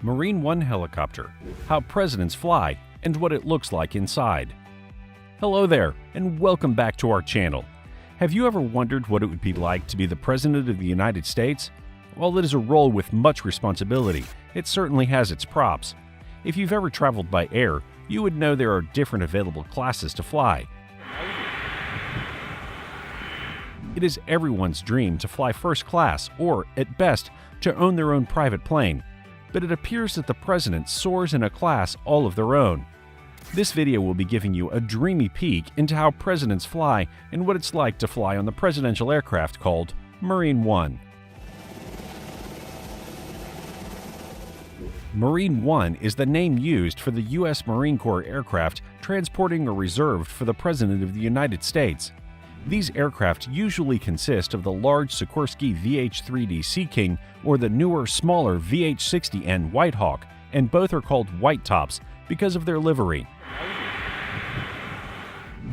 Marine One helicopter, how presidents fly, and what it looks like inside. Hello there, and welcome back to our channel. Have you ever wondered what it would be like to be the President of the United States? While it is a role with much responsibility, it certainly has its props. If you've ever traveled by air, you would know there are different available classes to fly. It is everyone's dream to fly first class or, at best, to own their own private plane. But it appears that the president soars in a class all of their own. This video will be giving you a dreamy peek into how presidents fly and what it's like to fly on the presidential aircraft called Marine One. Marine One is the name used for the U.S. Marine Corps aircraft transporting or reserved for the President of the United States. These aircraft usually consist of the large Sikorsky VH-3D Sea King or the newer, smaller VH-60N White Hawk, and both are called White Tops because of their livery.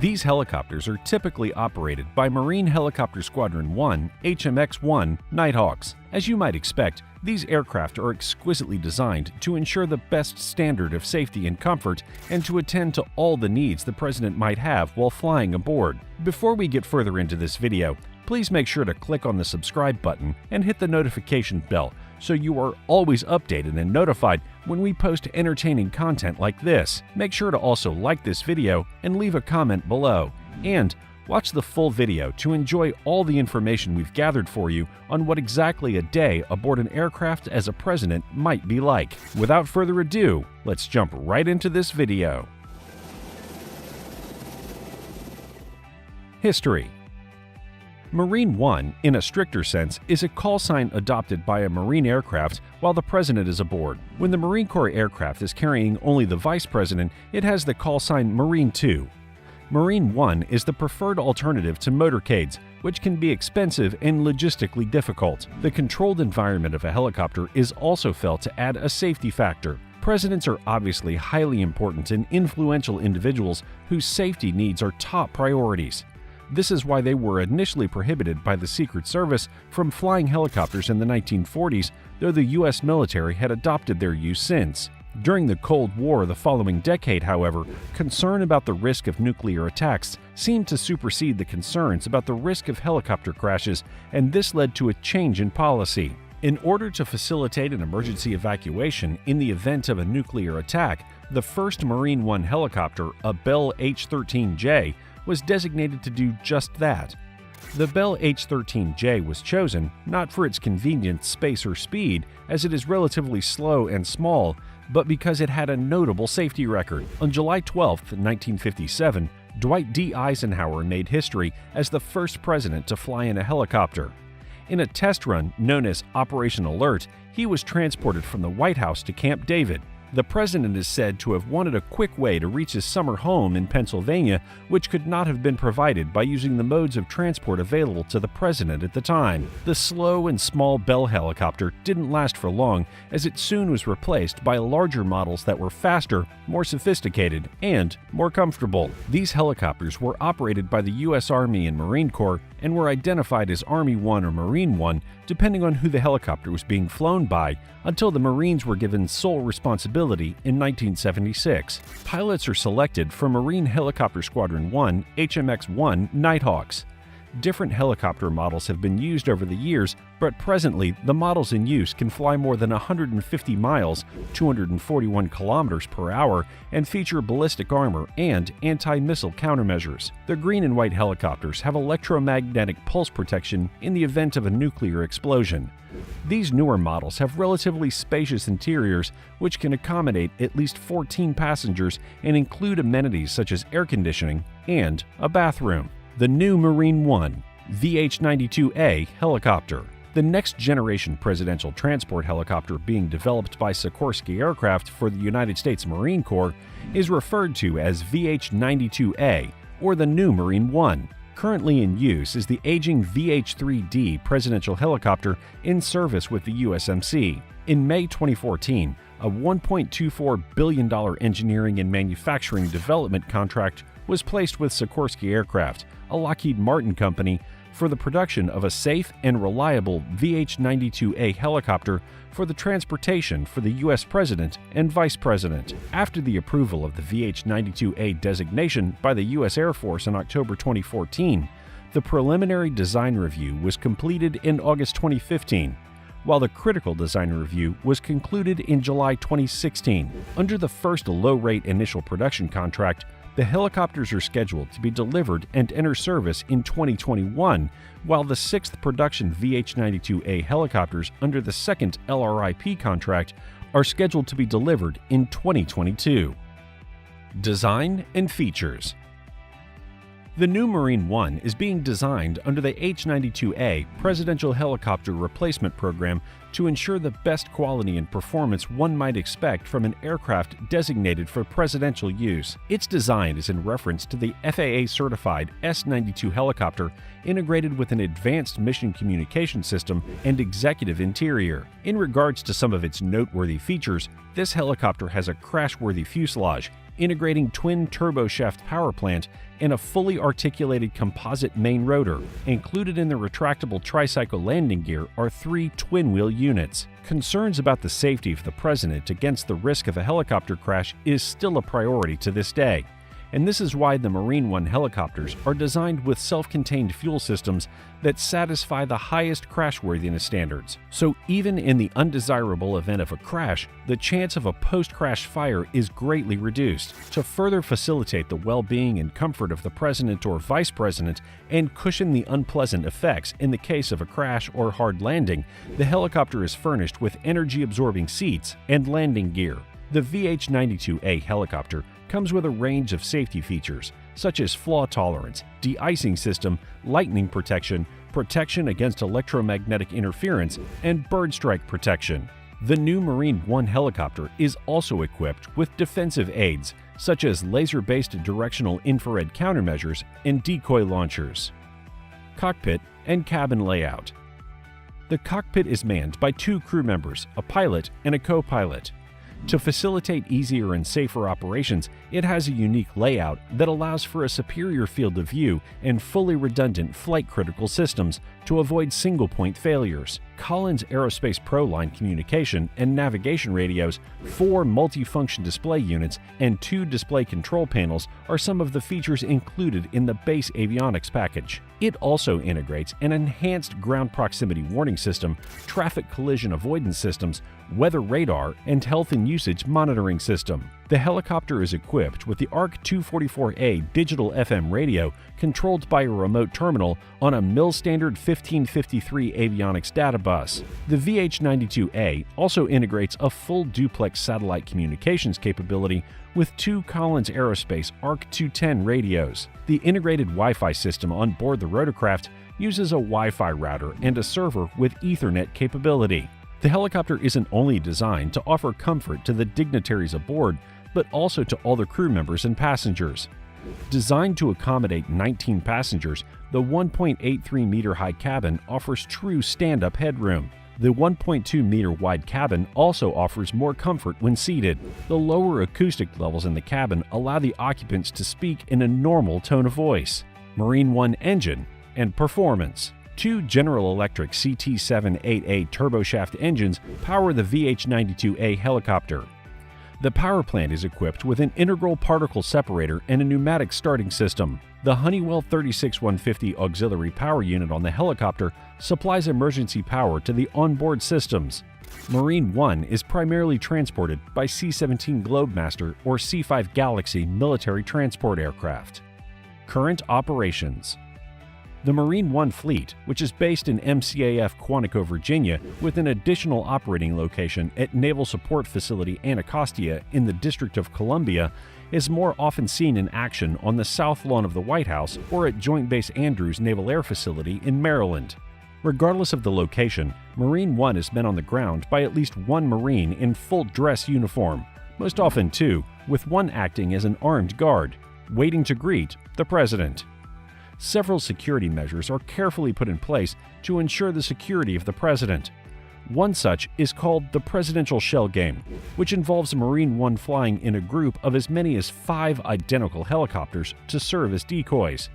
These helicopters are typically operated by Marine Helicopter Squadron 1 HMX-1 Nighthawks. As you might expect, these aircraft are exquisitely designed to ensure the best standard of safety and comfort and to attend to all the needs the president might have while flying aboard. Before we get further into this video, please make sure to click on the subscribe button and hit the notification bell so you are always updated and notified when we post entertaining content like this. Make sure to also like this video and leave a comment below. And watch the full video to enjoy all the information we've gathered for you on what exactly a day aboard an aircraft as a president might be like. Without further ado, let's jump right into this video. History. Marine One, in a stricter sense, is a call sign adopted by a Marine aircraft while the President is aboard. When the Marine Corps aircraft is carrying only the Vice President, it has the call sign Marine Two. Marine One is the preferred alternative to motorcades, which can be expensive and logistically difficult. The controlled environment of a helicopter is also felt to add a safety factor. Presidents are obviously highly important and influential individuals whose safety needs are top priorities. This is why they were initially prohibited by the Secret Service from flying helicopters in the 1940s, though the U.S. military had adopted their use since. During the Cold War the following decade, however, concern about the risk of nuclear attacks seemed to supersede the concerns about the risk of helicopter crashes, and this led to a change in policy. In order to facilitate an emergency evacuation in the event of a nuclear attack, the first Marine One helicopter, a Bell H-13J, was designated to do just that. The Bell H-13J was chosen not for its convenient space or speed, as it is relatively slow and small, but because it had a notable safety record. On July 12, 1957, Dwight D. Eisenhower made history as the first president to fly in a helicopter. In a test run known as Operation Alert, he was transported from the White House to Camp David. The president is said to have wanted a quick way to reach his summer home in Pennsylvania, which could not have been provided by using the modes of transport available to the president at the time. The slow and small Bell helicopter didn't last for long, as it soon was replaced by larger models that were faster, more sophisticated, and more comfortable. These helicopters were operated by the U.S. Army and Marine Corps and were identified as Army One or Marine One, depending on who the helicopter was being flown by, until the Marines were given sole responsibility in 1976. Pilots are selected from Marine Helicopter Squadron 1 HMX-1 Nighthawks. Different helicopter models have been used over the years, but presently the models in use can fly more than 150 miles, 241 kilometers per hour, and feature ballistic armor and anti-missile countermeasures. The green and white helicopters have electromagnetic pulse protection in the event of a nuclear explosion. These newer models have relatively spacious interiors which can accommodate at least 14 passengers and include amenities such as air conditioning and a bathroom. The new Marine One VH-92A helicopter. The next-generation presidential transport helicopter being developed by Sikorsky Aircraft for the United States Marine Corps is referred to as VH-92A, or the new Marine One. Currently in use is the aging VH-3D presidential helicopter in service with the USMC. In May 2014, a $1.24 billion engineering and manufacturing development contract was placed with Sikorsky Aircraft, a Lockheed Martin company, for the production of a safe and reliable VH-92A helicopter for the transportation for the U.S. President and Vice President. After the approval of the VH-92A designation by the U.S. Air Force in October 2014, the preliminary design review was completed in August 2015, while the critical design review was concluded in July 2016. Under the first low-rate initial production contract, the helicopters are scheduled to be delivered and enter service in 2021, while the sixth production VH-92A helicopters under the second LRIP contract are scheduled to be delivered in 2022. Design and features. The new Marine One is being designed under the H-92A Presidential Helicopter Replacement Program to ensure the best quality and performance one might expect from an aircraft designated for presidential use. Its design is in reference to the FAA-certified S-92 helicopter integrated with an advanced mission communication system and executive interior. In regards to some of its noteworthy features, this helicopter has a crash-worthy fuselage, integrating twin turboshaft power plant and a fully articulated composite main rotor. Included in the retractable tricycle landing gear are 3 twin-wheel units. Concerns about the safety of the president against the risk of a helicopter crash is still a priority to this day, and this is why the Marine One helicopters are designed with self-contained fuel systems that satisfy the highest crashworthiness standards. So even in the undesirable event of a crash, the chance of a post-crash fire is greatly reduced. To further facilitate the well-being and comfort of the president or vice president and cushion the unpleasant effects in the case of a crash or hard landing, the helicopter is furnished with energy-absorbing seats and landing gear. The VH-92A helicopter comes with a range of safety features, such as flaw tolerance, de-icing system, lightning protection, protection against electromagnetic interference, and bird strike protection. The new Marine One helicopter is also equipped with defensive aids, such as laser-based directional infrared countermeasures and decoy launchers. Cockpit and cabin layout. The cockpit is manned by 2 crew members, a pilot and a co-pilot. To facilitate easier and safer operations, it has a unique layout that allows for a superior field of view and fully redundant flight-critical systems to avoid single-point failures. Collins Aerospace Pro line communication and navigation radios, 4 multifunction display units, and 2 display control panels are some of the features included in the base avionics package. It also integrates an enhanced ground proximity warning system, traffic collision avoidance systems, weather radar, and health and usage monitoring system. The helicopter is equipped with the ARC-244A digital FM radio controlled by a remote terminal on a mil-standard 1553 avionics data bus. The VH-92A also integrates a full duplex satellite communications capability with 2 Collins Aerospace ARC-210 radios. The integrated Wi-Fi system on board the rotorcraft uses a Wi-Fi router and a server with Ethernet capability. The helicopter isn't only designed to offer comfort to the dignitaries aboard, but also to all the crew members and passengers. Designed to accommodate 19 passengers, the 1.83-meter high cabin offers true stand-up headroom. The 1.2-meter wide cabin also offers more comfort when seated. The lower acoustic levels in the cabin allow the occupants to speak in a normal tone of voice. Marine One engine and performance. 2 General Electric CT-788 turboshaft engines power the VH-92A helicopter. The power plant is equipped with an integral particle separator and a pneumatic starting system. The Honeywell 36150 auxiliary power unit on the helicopter supplies emergency power to the onboard systems. Marine One is primarily transported by C-17 Globemaster or C-5 Galaxy military transport aircraft. Current operations. The Marine One fleet, which is based in MCAF Quantico, Virginia, with an additional operating location at Naval Support Facility Anacostia in the District of Columbia, is more often seen in action on the south lawn of the White House or at Joint Base Andrews Naval Air Facility in Maryland. Regardless of the location, Marine One is met on the ground by at least 1 Marine in full dress uniform, most often 2, with one acting as an armed guard, waiting to greet the President. Several security measures are carefully put in place to ensure the security of the President. One such is called the Presidential Shell Game, which involves Marine One flying in a group of as many as 5 identical helicopters to serve as decoys.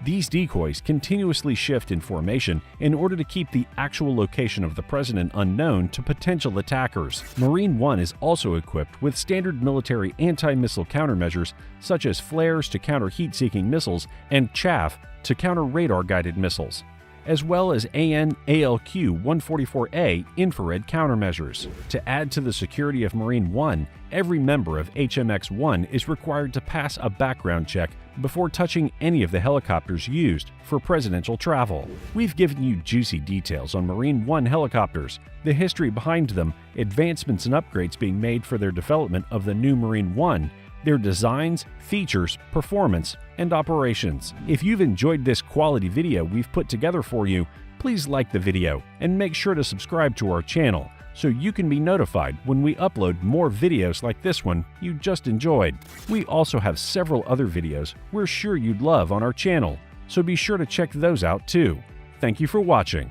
These decoys continuously shift in formation in order to keep the actual location of the president unknown to potential attackers. Marine One is also equipped with standard military anti-missile countermeasures such as flares to counter heat-seeking missiles and chaff to counter radar-guided missiles, as well as AN/ALQ-144A infrared countermeasures. To add to the security of Marine One, every member of HMX-1 is required to pass a background check before touching any of the helicopters used for presidential travel. We've given you juicy details on Marine One helicopters, the history behind them, advancements and upgrades being made for their development of the new Marine One, their designs, features, performance, and operations. If you've enjoyed this quality video we've put together for you, please like the video and make sure to subscribe to our channel so you can be notified when we upload more videos like this one you just enjoyed. We also have several other videos we're sure you'd love on our channel, so be sure to check those out too. Thank you for watching.